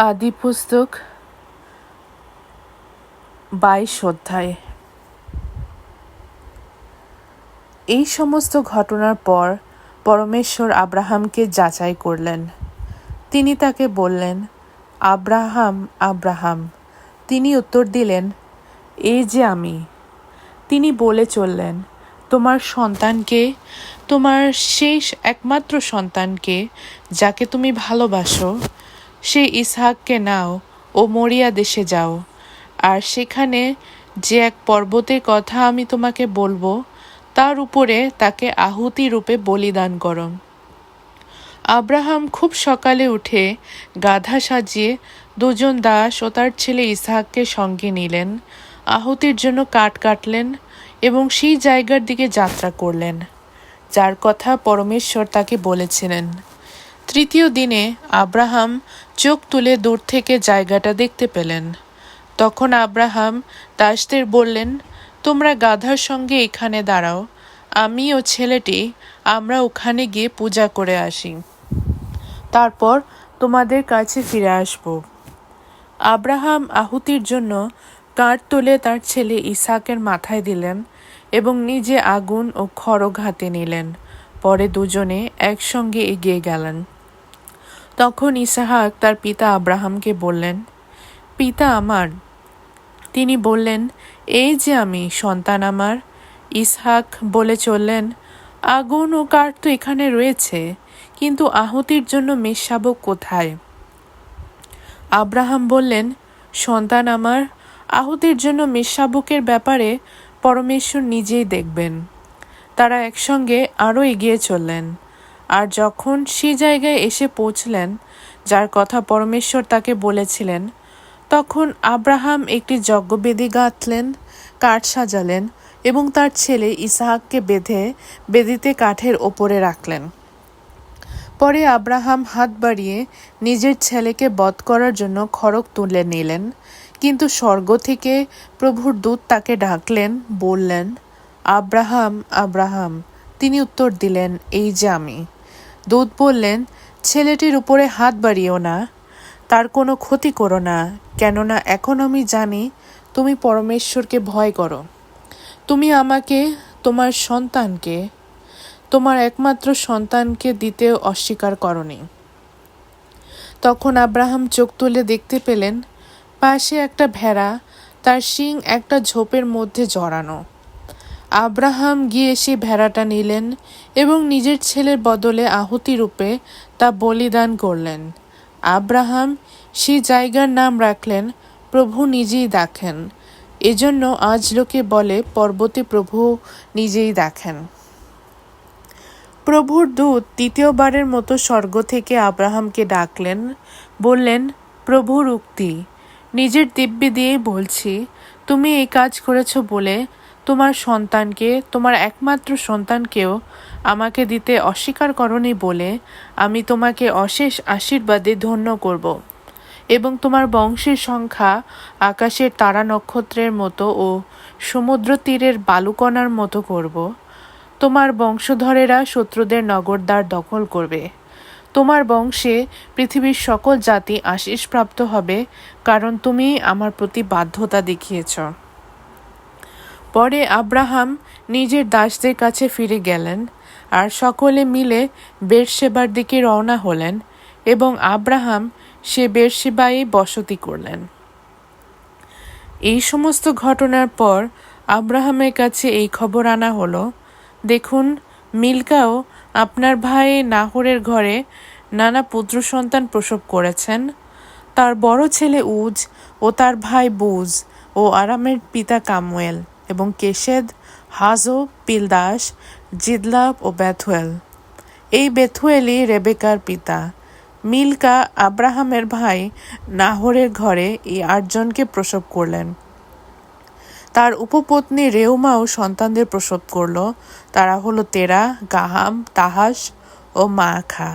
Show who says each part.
Speaker 1: আদি পুস্তক 22 অধ্যায়। এই সমস্ত ঘটনার পর পরমেশ্বর আব্রাহামকে যাচাই করলেন। তিনি তাকে বললেন, আব্রাহাম, আব্রাহাম। তিনি উত্তর দিলেন, এই যে আমি। তিনি বলে চললেন, তোমার সন্তানকে, তোমার শেষ একমাত্র সন্তানকে, যাকে তুমি ভালোবাসো, সে ইসহাককে নাও ও মরিয়া দেশে যাও, আর সেখানে যে এক পর্বতের কথা আমি তোমাকে বলবো, তার উপরে তাকে আহুতি রূপে বলিদান করো। আব্রাহাম খুব সকালে উঠে গাধা সাজিয়ে দুজন দাস ও তার ছেলে ইসহাককে সঙ্গে নিলেন, আহুতির জন্য কাঠ কাটলেন এবং সেই জায়গার দিকে যাত্রা করলেন, যার কথা পরমেশ্বর তাকে বলেছিলেন। তৃতীয় দিনে আব্রাহাম চোখ তুলে দূর থেকে জায়গাটা দেখতে পেলেন। তখন আব্রাহাম দাসদের বললেন, তোমরা গাধার সঙ্গে এখানে দাঁড়াও, আমি ও ছেলেটি আমরা ওখানে গিয়ে পূজা করে আসি, তারপর তোমাদের কাছে ফিরে আসব। আব্রাহাম আহুতির জন্য কাঠ তুলে তার ছেলে ইসহাকের মাথায় দিলেন এবং নিজে আগুন ও খড়গ হাতে নিলেন। পরে দুজনে একসঙ্গে এগিয়ে গেলেন। তখন ইসহাক তার পিতা আব্রাহামকে বললেন, পিতা আমার। তিনি বললেন, এই যে আমি, সন্তান আমার। ইসহাক বলে চললেন, আগুন ও কাঠ তো এখানে রয়েছে, কিন্তু আহুতির জন্য মেষশাবক কোথায়? আব্রাহাম বললেন, সন্তান আমার, আহুতির জন্য মেষশাবকের ব্যাপারে পরমেশ্বর নিজেই দেখবেন। তারা একসঙ্গে আরও এগিয়ে চললেন, আর যখন সেই জায়গায় এসে পৌঁছলেন যার কথা পরমেশ্বর তাকে বলেছিলেন, তখন আব্রাহাম একটি যজ্ঞবেদী গাঁথলেন, কাঠ সাজালেন এবং তার ছেলে ইসহাককে বেঁধে বেদিতে কাঠের ওপরে রাখলেন। পরে আব্রাহাম হাত বাড়িয়ে নিজের ছেলেকে বধ করার জন্য খড়গ তুলে নিলেন, কিন্তু স্বর্গ থেকে প্রভুর দূত তাকে ডাকলেন, বললেন, আব্রাহাম, আব্রাহাম। তিনি উত্তর দিলেন, এই যে আমি। দূত বললেন, ছেলেটির উপরে হাত বাড়িও না, তার কোনো ক্ষতি করো না, কেননা এখন আমি জানি তুমি পরমেশ্বরকে ভয় করো। তুমি আমাকে তোমার সন্তানকে, তোমার একমাত্র সন্তানকে দিতেও অস্বীকার করনি। তখন আব্রাহাম চোখ তুলে দেখতে পেলেন পাশে একটা ভেড়া, তার শিং একটা ঝোপের মধ্যে জড়ানো। আব্রাহাম গিয়ে সেই ভেড়াটা নিলেন এবং নিজের ছেলের বদলে আহুতি রূপে তা বলিদান করলেন। আব্রাহাম সেই জায়গার নাম রাখলেন, প্রভু নিজেই দেখেন। এজন্য আজ লোকে বলে, পর্বতে প্রভু নিজেই দেখেন। প্রভুর দূত তৃতীয়বারের মতো স্বর্গ থেকে আব্রাহামকে ডাকলেন, বললেন, প্রভুর উক্তি, নিজের দিব্যি দিয়েই বলছি, তুমি এই কাজ করেছ বলে তোমার সন্তানকে, তোমার একমাত্র সন্তানকেও আমাকে দিতে অস্বীকার করনি বলে আমি তোমাকে অশেষ আশীর্বাদে ধন্য করব এবং তোমার বংশের সংখ্যা আকাশের তারা নক্ষত্রের মতো ও সমুদ্র তীরের বালুকণার মতো করব। তোমার বংশধরেরা শত্রুদের নগরদ্বার দখল করবে। তোমার বংশে পৃথিবীর সকল জাতি আশীষপ্রাপ্ত হবে, কারণ তুমি আমার প্রতি বাধ্যতা দেখিয়েছ। পরে আব্রাহাম নিজের দাসদের কাছে ফিরে গেলেন, আর সকলে মিলে বেরশেবার দিকে রওনা হলেন এবং আব্রাহাম সে বেরশেবায় বসতি করলেন। এই সমস্ত ঘটনার পর আব্রাহামের কাছে এই খবর আনা হলো, দেখুন, মিল্কাও আপনার ভাই নাহোরের ঘরে নানা পুত্র সন্তান প্রসব করেছেন। তার বড় ছেলে উজ ও তার ভাই বুজ ও আরামের পিতা কামুয়েল এবং কেশেদ, হাজো, পিলদাস, জিদলাব ও বেথুয়েল। এই বেথুয়েলই রেবেকার পিতা। মিল্কা আব্রাহামের ভাই নাহোরের ঘরে এই 8 জনকে প্রসব করলেন। তার উপপত্নী রেউমাও সন্তানদের প্রসব করল। তারা হলো তেরা, গাহাম, তাহাস ও মাখা।